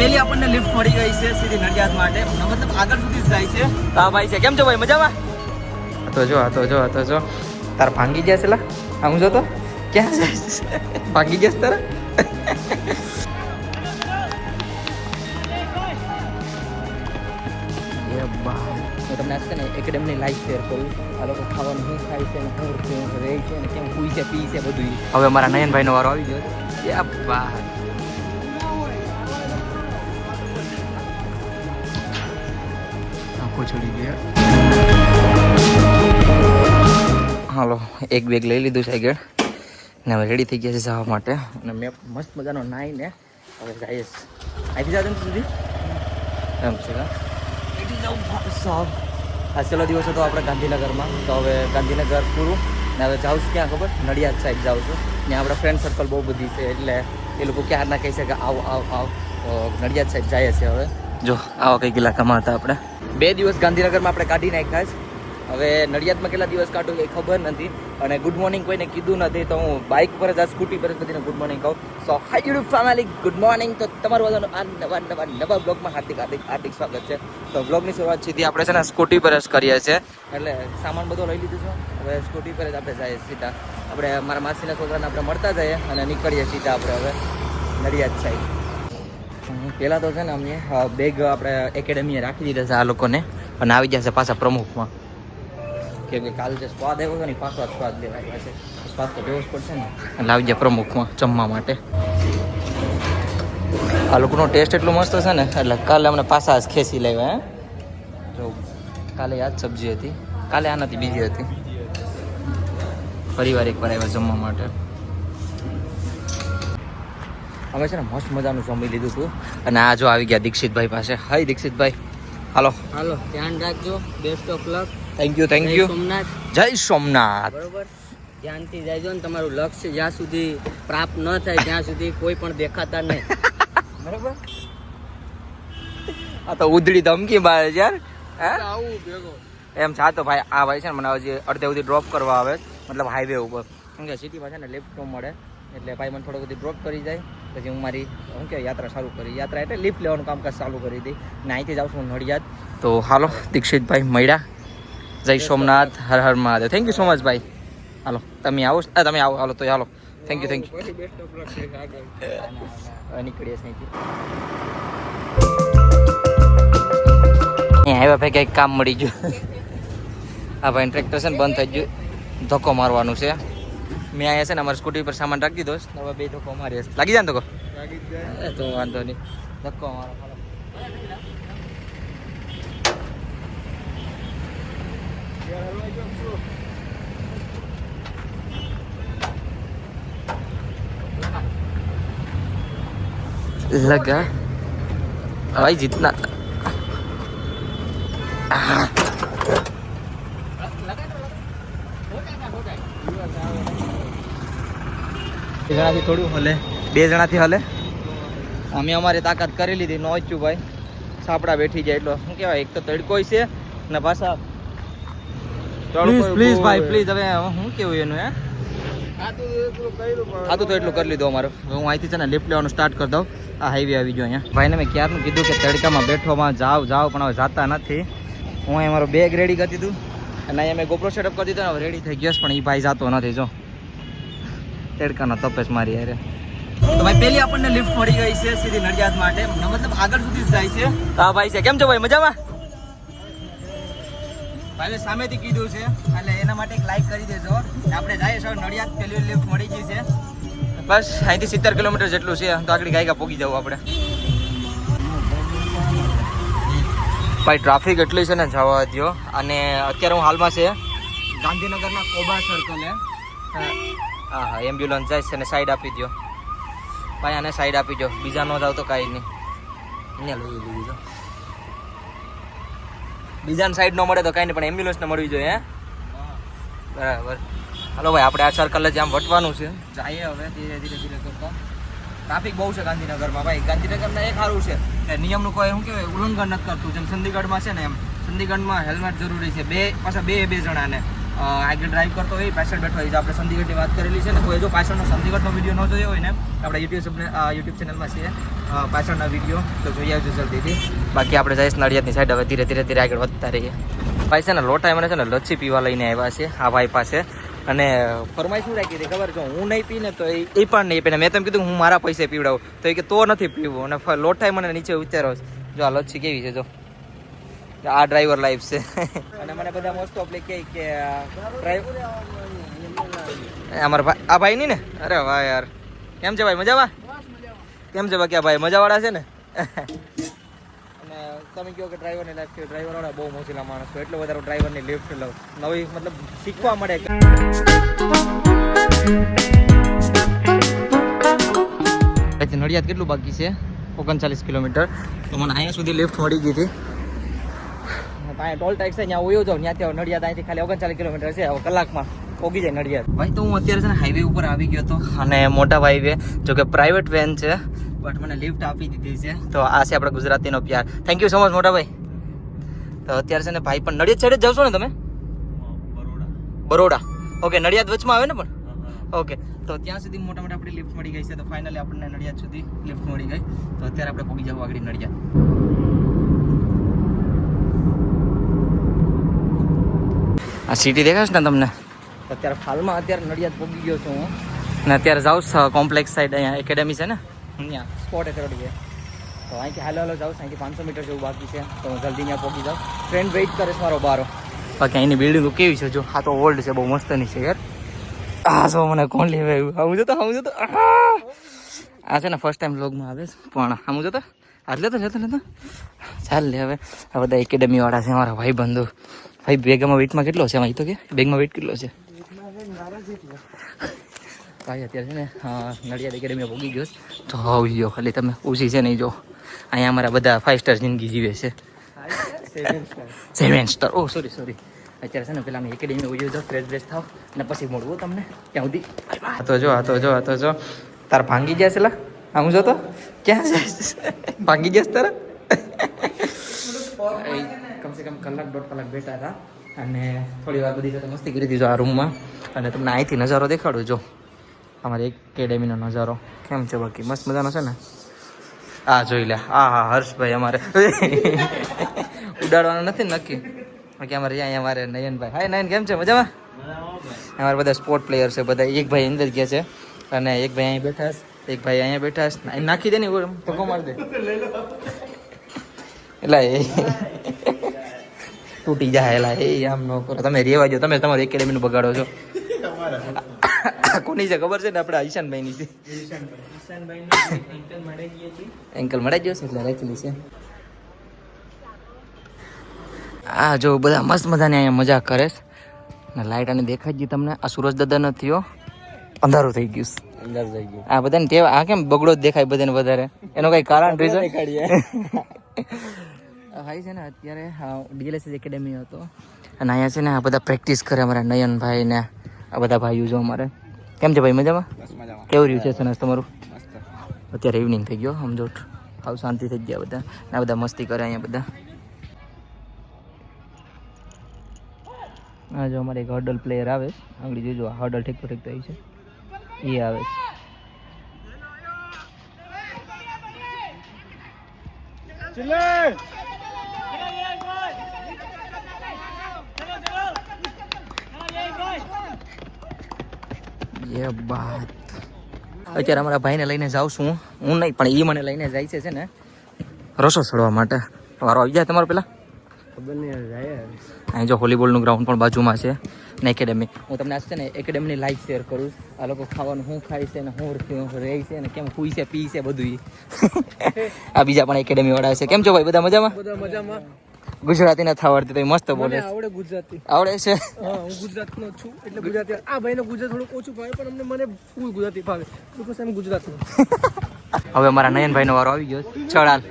પેલી આપણને લિફ્ટ મળી ગઈ છે સીધી નડિયાદ માટે, મતલબ આગળ સુધી જાય છે. હા ભાઈ છે, કેમ છો ભાઈ, મજામાં? તો જો તાર ભાંગી ગયા છે લા, આમ જો તો ક્યાં છે, ભાંગી ગયા છે તારા. હું તમને આજે છે ને એકેડેમીની લાઈફ શેર કરું. આ લોકો ખાવાનું શું ખાય છે ને શું રહે છે ને કેમ કુઈ છે પી છે બધું. હવે મારા નયનભાઈનો વારો આવી ગયો છે. આંખો છોડી ગયા. હાલો, એક બેગ લઈ લીધું છે આગળ ને હવે રેડી થઈ ગયા છે જવા માટે. અને મેં મસ્ત મજાનો નાઈને હવે જઈએ અહીંથી જાવ સુધી એમ છે. આ છેલ્લો દિવસ હતો આપણે ગાંધીનગરમાં, તો હવે ગાંધીનગર પૂરું ને હવે જાઉં છું ક્યાં ખબર, નડિયાદ સાઈડ જાઉં છું. ને આપણા ફ્રેન્ડ સર્કલ બહુ બધી છે એટલે એ લોકો ક્યારના કહે છે કે આવ તો નડિયાદ સાઈડ જઈએ છીએ. હવે જો આવા કંઈક ઇલાકામાં હતા આપણે 2 દિવસ ગાંધીનગરમાં આપણે કાઢી નાખ્યા છે. હવે નડિયાદમાં કેટલા દિવસ કાઢું એ ખબર નથી. અને ગુડ મોર્નિંગ કોઈને કીધું નથી, તો હું બાઇક પર જ સ્કૂટી પર જ બધીને ગુડ મોર્નિંગ કહું. So hi YouTube family, good morning. તો તમારું બધાનું આ નવા બ્લોગમાં હાર્દિક સ્વાગત છે. તો બ્લોગની શરૂઆત સીધી આપણે છે ને સ્કૂટી પર જ કરીએ છીએ. એટલે સામાન બધો લઈ લીધું છે, હવે સ્કૂટી પર જ આપણે જઈએ સીધા. આપણે મારા માસીના છોકરાને આપણે મળતા જઈએ અને નીકળીએ સીધા આપણે હવે નડિયાદ સાઈડ. પહેલાં તો છે ને અમને બેગ આપણે એકેડેમીએ રાખી દીધા છે આ લોકોને, અને આવી ગયા છે પાછા પ્રમુખમાં. કેમ કે કાલે જે સ્વાદ આવ્યો હતો ને પાછો સ્વાદ લેવા આવ્યા છે, સ્વાદ તો લેવો જ પડશે ને. એટલે આવી ગયા પ્રમુખમાં જમવા માટે. આ લોકોનો ટેસ્ટ એટલો મસ્ત છે ને એટલે કાલે અમને પાછા જ ખેંચી લાવ્યા. જો કાલે આ જ સબ્જી હતી, કાલે આ નથી બીજી હતી. ફરીવાર એકવાર આવ્યા જમવા માટે. અમે છે ને મસ્ત મજાનું જમી લીધું હતું. અને આ જો આવી ગયા દીક્ષિતભાઈ પાસે. હાય દીક્ષિતભાઈ, હાલો ધ્યાન રાખજો, best of luck. Thank you Somnath. જય સોમનાથ. બરોબર, ધ્યાનથી જાયજો ને તમારું લક્ષ્ય જ્યાં સુધી પ્રાપ્ત ન થાય ત્યાં સુધી કોઈ પણ દેખાતા નહીં. બરોબર, આ તો ઉધડી ધમકી બાર યાર. આવું ભેગો એમ છે. તો ભાઈ આ ભાઈ છે ને મને હજી અડધે સુધી ડ્રોપ કરવા આવે, મતલબ હાઈવે ઉપર. કેમ કે સિટીમાં છે ને લિફ્ટ ન મળે એટલે ભાઈ મને થોડો બધી ડ્રોપ કરી જાય. પછી હું મારી શું કે યાત્રા ચાલુ કરી. યાત્રા એટલે લિફ્ટ લેવાનું કામકાજ ચાલુ કરી હતી. ને અહીંથી જાઉં છું નડિયાદ. તો હાલો દીક્ષિતભાઈ મળ્યા. જય સોમનાથ, હર હર Mahadev. Thank you so much ભાઈ. હાલો તમે આવો, તમે આવો. હાલો તો હાલો, થેન્ક યુ. નીકળીએ અહીંથી. આવ્યા ભાઈ કંઈક કામ મળી ગયું. હા ભાઈ ટ્રેક્ટર છે ને બંધ થઈ ગયું, ધક્કો મારવાનું છે. મેં અહીંયા છે ને અમારી સ્કૂટી પર સામાન રાખી દીધો. હવે 2 ધક્કો મારીએ. લાગી જાય ને ધક્કો? તો વાંધો નહીં, ધક્કો મારો. लगा भाई जितना જણાથી થોડું હલે, 2 જણાથી હલે. અમે અમારી તાકાત કરી લીધી. નો છું ભાઈ, સાપડા બેઠી જાય એટલો શું કહેવાય. એક તો તડકો છે ને પાછા પ્લીઝ ભાઈ પ્લીઝ. હવે શું કેવું એનું હે ખાતું તો એટલું કરી લીધું અમારું. હું અહીંથી છે ને લિફ્ટ લેવાનું સ્ટાર્ટ કરી દઉં. આ હાઈવે આવી ગયો અહીંયા. ભાઈને મેં ક્યારનું કીધું કે તડકામાં બેઠોમાં જાવ પણ હવે જાતા નથી. હું અહીં મારો બેગ રેડી કરી દીધું અને અહીંયા મેં ગોપ્રો સેટઅપ કરી દીધો ને હવે રેડી થઈ ગયો પણ એ ભાઈ જાતો નથી. જો તડકાનો તપેસ મારી યારે. તો ભાઈ પેલી આપણને લિફ્ટ મળી ગઈ છે સીધી નડિયાદ માટે, મતલબ આગળ સુધી જાય છે. હા ભાઈ છે, કેમ છો ભાઈ, મજામાં? ભાઈ સામેથી કીધું છે એટલે એના માટે એક લાઈક કરી દેજો. આપણે જઈએ છીએ નડિયાદ, પેલી લિફ્ટ મળી ગઈ છે. બસ અહીંથી 70 કિલોમીટર જેટલું છે, તો આગળ ગાયકા પહોંચી જવું આપણે. ભાઈ ટ્રાફિક એટલી છે ને જવા દો. અને અત્યારે હું હાલમાં છે ગાંધીનગરના કોબા સર્કલે. હા હા, એમ્બ્યુલન્સ જાય છે ને સાઈડ આપી દો ભાઈ, આને સાઈડ આપી દો. બીજા ન જાવ તો કાંઈ નહીં. અહીંયા લઈ લીધું, બીજાને સાઈડ ન મળે તો કાંઈ નહીં પણ એમ્બ્યુલન્સને મળવી જોઈએ. બરાબર. હાલો ભાઈ આપણે આ સર્કલ જ આમ વટવાનું છે. જઈએ હવે ધીરે ધીરે કરતા. ટ્રાફિક બહુ છે ગાંધીનગરમાં ભાઈ. ગાંધીનગરમાં એક સારું છે કે નિયમનું કોઈ શું કહેવાય ઉલ્લંઘન નથી કરતું. જેમ ચંદીગઢમાં છે ને એમ ચંદીગઢમાં હેલ્મેટ જરૂરી છે. પાછા બે જણાને. આગળ ડ્રાઈવ કરતો હોય પાછળ બેઠો હોય. આપણે ચંદીગઢની વાત કરેલી છે ને, કોઈ જો પાછળનો ચંદીગઢનો વિડીયો ન જોયો હોય ને આપણે યુટ્યુબ ચેનલમાં છે પાછળના વિડીયો, તો જોઈ આવજો જલ્દીથી. બાકી આપણે જઈશ નડિયાદની સાઈડ. હવે ધીરે આગળ વધતા રહીએ. ભાઈ છે ને લોટાઈ મને છે ને લચ્છી પીવા લઈને આવ્યા છે આ ભાઈ પાસે. અને ફરમાઈ શું રાખી હતી ખબર? જો હું નહીં પીને તો એ પણ નહીં પીને. મેં તેમ કીધું હું મારા પૈસે પીવડાવું, તો એ કે તો નથી પીવું. અને લોટાઈ મને નીચે ઉતારો છે. જો આ લચ્છી કેવી છે, જો આ ડ્રાઈવર લાઈફ છે. અને મને બધા મોસ્ટ ઓફ કહે કે ડ્રાઈવર અમારા ભાઈ, આ ભાઈ નહીં ને? અરે વાહ યાર, કેમ છે ભાઈ? મજામાં? કેમ છે બાકી? આ ભાઈ મજાવાળા છે ને? અને તમે કહો કે ડ્રાઈવરની લાઈફ કે ડ્રાઈવરવાળા બહુ મોજીલા માણસ હોય, એટલો વધારે ડ્રાઈવરની લિફ્ટ લઉં. નવી મતલબ શીખવા મળે. નડિયાદ કેટલું બાકી છે? 39 કિલોમીટર. તો મને અહીંયા સુધી લિફ્ટ મળી ગઈ હતી. અહીંયા ટોલ ટેક્સ છે, ત્યાં ઉયો જાઉં ત્યાંથી નડિયાદ અહીંથી ખાલી 39 કિલોમીટર છે. હવે કલાકમાં પહોંચી જાય નડિયાદ. ભાઈ તો હું અત્યારે છે ને હાઈવે ઉપર આવી ગયો હતો, અને મોટા હાઈવે, જો કે પ્રાઇવેટ વેન છે, બટ મને લિફ્ટ આપી દીધી છે. તો આ છે આપણા ગુજરાતીનો પ્યાર. થેન્ક યુ સો મચ મોટા ભાઈ. તો અત્યારે છે ને ભાઈ પણ નડિયાદ સાઈડ જ જાવ છો ને તમે? બરોડા. ઓકે, નડિયાદ વચમાં આવે ને પણ? ઓકે, તો ત્યાં સુધી મોટા આપણી લિફ્ટ મળી ગઈ છે. તો ફાઇનલી આપણને નડિયાદ સુધી લિફ્ટ મળી ગઈ. તો અત્યારે આપણે પહોંચી જવું આગળ નડિયાદ. આ સિટી દેખાશ ને તમને? અત્યારે હાલમાં અત્યારે નડિયાદ પહોંચી ગયો છું હું. અને અત્યારે જાઉં કોમ્પ્લેક્સ સાઈડ, અહીંયા એકેડેમી છે ને, અહીંયા સ્પોટ એથોરિટી છે. તો અહીંથી હાલો જાઉં, અહીંથી 500 મીટર જેવું બાકી છે. તો હું જલ્દી ત્યાં પહોંચી જાઉં. ફ્રેન્ડ વેઇટ કરે છે મારો બારો. બાકી અહીંની બિલ્ડિંગો કેવી છે જો? આ તો ઓલ્ડ છે, બહુ મસ્તની છે યાર. આ જો મને કોણ લેવા આવ્યું? હું જતો આ છે ને ફર્સ્ટ ટાઈમ વ્લોગમાં આવે છે, પણ હું જતો હાથ લેતો ચાલ લે. હવે આ બધા એકેડેમી વાળા છે મારા ભાઈ બંધુ. ભાઈ બેગમાં વેઇટમાં કેટલો છે? એ તો કે બેગમાં વેઇટ કેટલો છે ભાઈ? અત્યારે છે ને નડિયાદ એકેડેમી ભોગી ગયો. તો આવી ગયો ખાલી તમે ઓછી છે નહીં જો. અહીંયા અમારા બધા 5 સ્ટાર જિંદગી જીવે છે. 7 સ્ટાર. ઓ સોરી. અત્યારે છે ને પેલા અમે એકેડેમી ઉજવી જાઓ, ફ્રેશ થાવ અને પછી મળવું તમને ત્યાં સુધી. આ તો જો તાર ભાંગી ગયા છે લા. હું જોતો ક્યાં જાય? ભાંગી ગયા તારા? કમસે કમ કલાક 1.5 કલાક બેઠા હતા અને થોડી વાર બધી સાથે મસ્તી કરી દીધો આ રૂમમાં. અને તમને અહીંથી નજારો દેખાડું જો, અમારી એકેડેમીનો નજારો કેમ છે. બાકી મસ્ત મજાનો છે ને. આ જોઈ લે. હા હર્ષભાઈ અમારે ઉડાડવાનું નથી નક્કી. બાકી અમારે અહીંયા અમારે નયનભાઈ. હાય નયન, કેમ છે? મજામાં? અમારે બધા સ્પોર્ટ પ્લેયર છે બધા. એક ભાઈ અંદર ગયા છે અને એક ભાઈ અહીં બેઠા છે, એક ભાઈ અહીંયા બેઠા છે. નાખી દે ને ધક્કો મારી દે એટલે તૂટી જાય. એલા એ આમ ન કરો તમે, રેવા જો. તમે તમારી એકેડેમીનું બગાડો છો. કોની છે ખબર છે ને? આપણે ઈશાનભાઈની છે. એન્કલ મળી ગયો છે એટલે રાખેલી છે. આ જો બધા મસ્ત મજાની અહીંયા મજા કરે છે. ને લાઈટ આને દેખાઈ ગઈ તમને? આ સુરજ દાદા નથી હો, અંધારું થઈ ગયું. આ બધાને ટેવા. આ કેમ બગડો જ દેખાય બધાને વધારે? એનો કઈ કારણ રીઝન? ભાઈ છે ને અત્યારે ડીએલએસ એકેડેમી હતો અને અહીંયા છે ને આ બધા પ્રેક્ટિસ કરે અમારા નયનભાઈ ને આ બધા ભાઈઓ જો અમારે. કેમ છે ભાઈ? મજામાં? કેવું રહ્યું છે સનસ તમારું? અત્યારે ઇવનિંગ થઈ ગયો, સમજો આવું શાંતિ થઈ ગયા બધા. ને આ બધા મસ્તી કરે અહીંયા બધા. હા જો અમારે એક હર્ડલ પ્લેયર આવે છે, આંગળી જોજો. હર્ડલ ઠીક થઈ છે એ આવે છે. અત્યારે અમારા ભાઈને લઈને જાઉં છું હું નહીં, પણ એ મને લઈને જાય છે ને રસો ચડવા માટે. વારો આવી જાય તમારો પેલા? ખબર નહીં જાય. અહીં જો વોલીબોલનું ગ્રાઉન્ડ પણ બાજુમાં છે ને એકેડેમી. હું તમને આ છે ને એકેડેમીની લાઈફ શેર કરું. આ લોકો ખાવાનું શું ખાય છે ને શું રહે છે ને કેમ સૂઈ છે પી છે બધું. આ બીજા પણ એકેડેમી વાળા છે. કેમ છો ભાઈ? બધા મજામાં? મજામાં. ગુજરાતી નથી આવડતી તો મસ્ત બોલે. આવડે ગુજરાતી. આવડે છે? હા, હું ગુજરાતનો છું એટલે ગુજરાતી. આ ભાઈને ગુજરાત થોડું ઓછું ભાવે પણ મને ફૂલ ગુજરાતી ભાવે. બિકોઝ એમ ગુજરાતનો. હવે મારા નયનભાઈનો વારો આવી ગયો. ચડાલ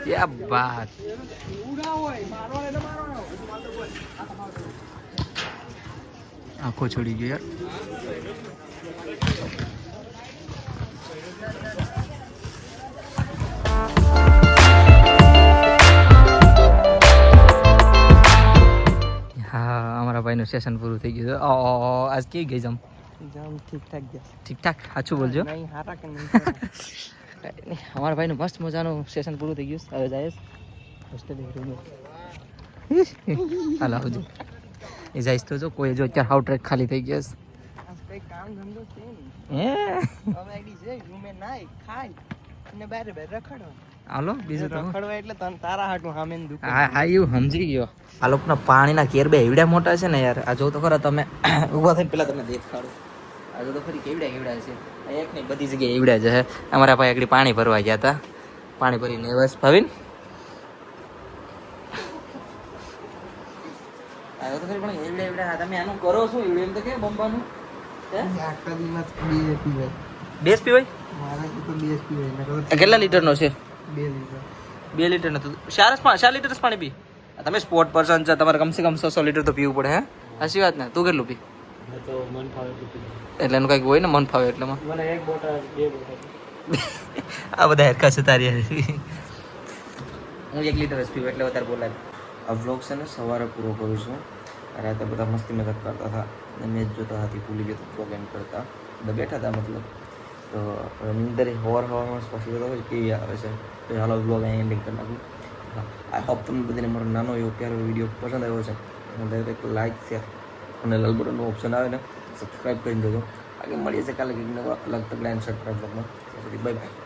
ક્યાં બાત. આંખો છોડી ગયો યાર. હા અમારા ભાઈનો ભાઈનું સેશન પૂરું થઈ ગયું છે આજ કેવી ગઈ જમ ઠીકઠાક ગયા ઠીકઠાક સાચું બોલજો નહીં હારા કે નહીં અમારા ભાઈનું મસ્ત મજાનું સેશન પૂરું થઈ ગયું હવે જાય હોસ્ટેલ રૂમે હાલ આવજો એ જઈશ તો જો કોઈ જો અત્યારે હાઉ ટ્રેક ખાલી થઈ ગયો કઈ કામ ધંધો છે હે હવે આઈડી છે રૂમે નાય ખાય અને બારે રખડો હાલો બીજું તો રખડવા એટલે તને તારા હાટું સામે દુકાન હા હા એવું સમજી ગયો આ લોકોના પાણીના કેર બે એવડા મોટા છે ને યાર આ જો તો ખરા તમે ઊભા થઈને પેલા તમે દેખાડો આ જો તો ખરી કેવડા કેવડા છે એક નહીં બધી જગ્યાએ એવડા છે અમારા ભાઈ આગળ પાણી ભરવા ગયા હતા પાણી ભરીને બસ ભાવીને આ તો ખરી પણ એવડા એવડા તમે આનું કરો શું એવડું એમ તો કે બંબાનું આખા દિવસ બે પીવાય બેસ પીવાય મારા તો બે પીવાય કેટલા લીટરનો છે 2 લીટર 2 લીટર નથી 4 લીટર પાણી પી તમે સ્પોર્ટ પર્સન છો તમારે કમસે કમ 100 લીટર તો પીવું પડે હે સાચી વાત ને તું કેટલું પી તો મન ફાવે એટલે એનું કંઈક હોય ને મન ફાવે એટલે મને એક બોટલ બે બોટલ આ બધા હેરકા છે તારી હું 1 લીટર જ પીવું એટલે વધારે બોલાય આ વ્લોગ છે ને સવારે પૂરો કરું છું રાતે બધા મસ્તી મજાક કરતા હતા અને મેચ જોતા હતી ભૂલી ગયો તો વ્લોગ એન્ડ કરતા બધા બેઠા હતા મતલબ તો નિંદર હવામાં પછી તો કેવી આવે છે તો હાલો વ્લોગ અહીં એન્ડિંગ કરી નાખું આઈ હોપ તમને બધાને મારો નાનો એવો પ્યારો વિડીયો પસંદ આવ્યો છે અને દરેક લાઇક શેર અને લાલ બટનનું ઓપ્શન આવે ને સબસ્ક્રાઈબ કરી દેજો આગળ મળીએ છીએ કાલે કંઈક નવા અલગ તગડા એન્ડ શર્ટ બ્લોગમાં બાય બાય